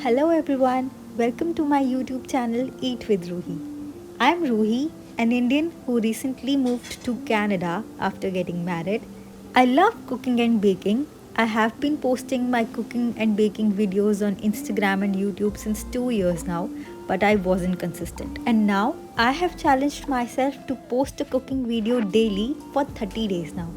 Hello everyone, welcome to my YouTube channel Eat with Ruhi. I am Ruhi, an Indian who recently moved to Canada after getting married. I love cooking and baking. I have been posting my cooking and baking videos on Instagram and YouTube since 2 years now, but I wasn't consistent. And now I have challenged myself to post a cooking video daily for 30 days now.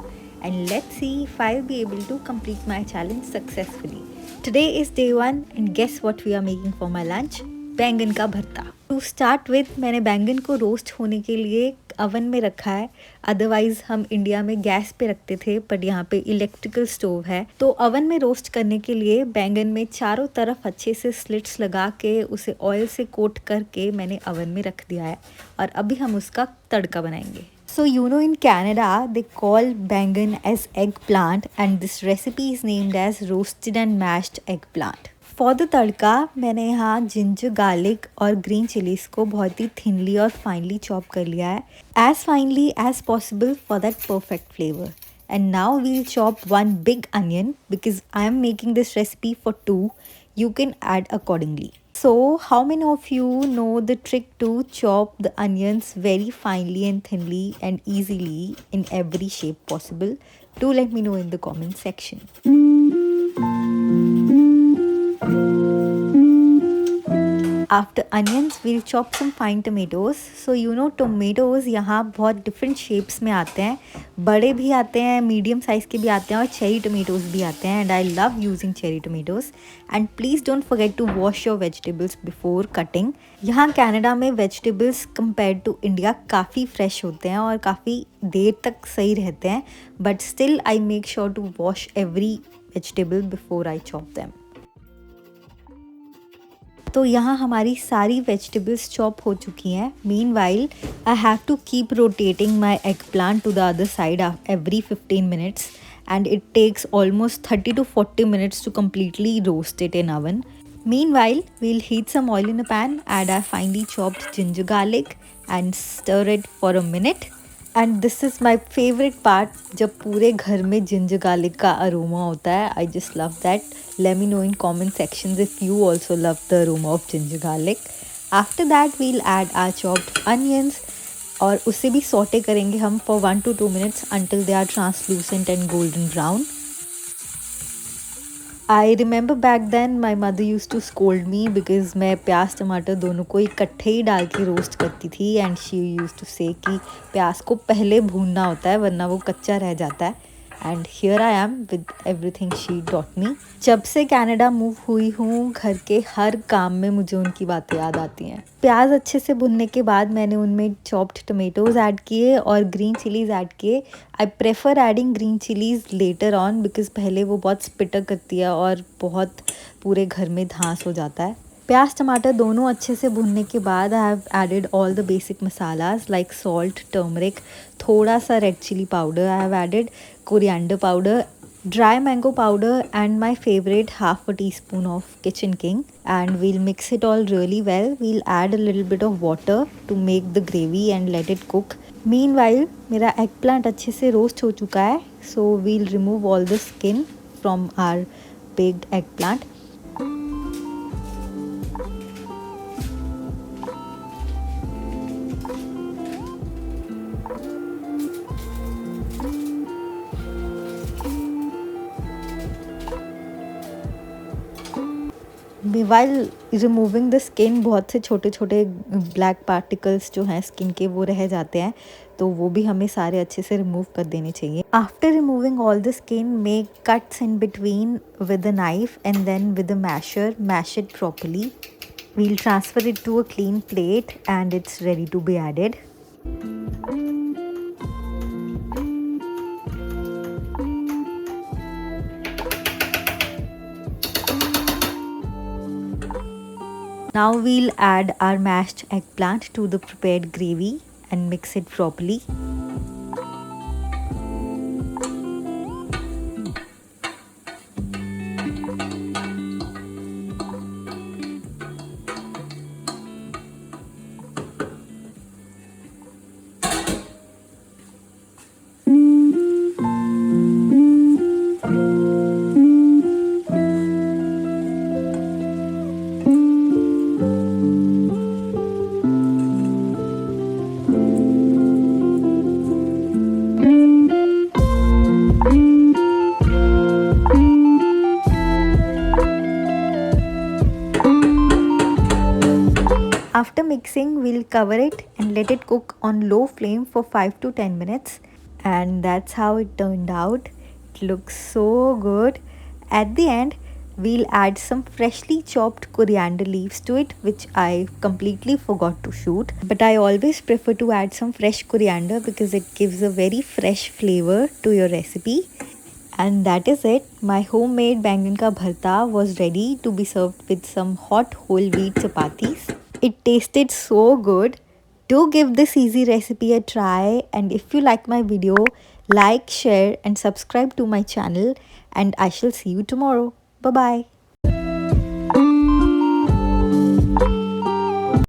And let's see if I'll be able to complete my challenge successfully. Today is day 1 and guess what we are making for my lunch? बैंगन का भरता. To start with मैंने बैंगन को roast होने के लिए oven में रखा है. अदरवाइज़ हम इंडिया में गैस पे रखते थे, बट यहाँ पे इलेक्ट्रिकल स्टोव है. तो अवन में रोस्ट करने के लिए बैंगन में चारों तरफ अच्छे से स्लिट्स लगा के उसे ऑयल से कोट करके मैंने अवन में रख दिया है. और अभी हम उसका तड़का बनाएंगे. So in Canada they call bangan as eggplant and this recipe is named as roasted and mashed eggplant. For the तड़का मैंने यहाँ जिंजर गार्लिक और ग्रीन चिलीज को बहुत ही थिनली और फाइनली चॉप कर लिया है. As finely as possible for that perfect flavor. And now we'll chop one big onion because I am making this recipe for 2. You can add accordingly. So, how many of you know the trick to chop the onions very finely and thinly and easily in every shape possible? Do let me know in the comment section. After onions, we'll chop some fine tomatoes. So tomatoes यहाँ बहुत different shapes में आते हैं. बड़े भी आते हैं, medium size के भी आते हैं और cherry tomatoes भी आते हैं. And I love using cherry tomatoes. And please don't forget to wash your vegetables before cutting. यहाँ कनाडा में vegetables compared to India काफ़ी fresh होते हैं और काफ़ी देर तक सही रहते हैं. But still I make sure to wash every vegetable before I chop them. तो यहाँ हमारी सारी वेजिटेबल्स चॉप हो चुकी हैं. Meanwhile I have to keep rotating my eggplant to the other side every 15 minutes and it takes almost 30 to 40 minutes to completely roast it in oven. Meanwhile, we'll heat some oil in a pan, add our finely chopped ginger garlic and stir it for a minute. And this is my favourite part, जब पूरे घर में ginger garlic का aroma होता है. I just love that. Let me know in comment sections if you also love the aroma of ginger garlic. After that we'll add our chopped onions और उसे भी सॉटे करेंगे हम for 1 to 2 minutes until they are translucent and golden brown. I remember back then my mother use to scold me because मैं प्याज टमाटर दोनों को इकट्ठे ही डाल के रोस्ट करती थी. एंड शी यूज़ टू से कि प्याज को पहले भूनना होता है वरना वो कच्चा रह जाता है. And here I am with everything she taught me. जब से कनाडा मूव हुई हूँ घर के हर काम में मुझे उनकी बातें याद आती हैं. प्याज अच्छे से भुनने के बाद मैंने उनमें चॉप्ड टमेटोज़ ऐड किए और ग्रीन चिलीज़ ऐड किए. I prefer adding green chillies later on because पहले वो बहुत स्पिटर करती है और बहुत पूरे घर में धांस हो जाता है. प्याज टमाटर दोनों अच्छे से भुनने के बाद I have added all the basic masalas like salt, turmeric, थोड़ा सा red chilli powder. I have added coriander powder, dry mango powder and my favorite half a teaspoon of kitchen king, and we'll mix it all really well. We'll add a little bit of water to make the gravy and let it cook. Meanwhile मेरा eggplant अच्छे से roast हो चुका है, so we'll remove all the skin from our baked eggplant. While removing the skin बहुत से छोटे छोटे ब्लैक पार्टिकल्स जो हैं स्किन के वो रह जाते हैं, तो वो भी हमें सारे अच्छे से रिमूव कर देने चाहिए. After removing all the skin make cuts in between with a knife and then with a masher mash it properly. We'll transfer it to a clean plate and it's ready to be added. Now we'll add our mashed eggplant to the prepared gravy and mix it properly. After mixing, we'll cover it and let it cook on low flame for 5 to 10 minutes. And that's how it turned out. It looks so good. At the end, we'll add some freshly chopped coriander leaves to it, which I completely forgot to shoot. But I always prefer to add some fresh coriander because it gives a very fresh flavor to your recipe. And that is it. My homemade bangan ka bharta was ready to be served with some hot whole wheat chapatis. It tasted so good. Do give this easy recipe a try, and if you like my video, like, share and subscribe to my channel, and I shall see you tomorrow. Bye bye.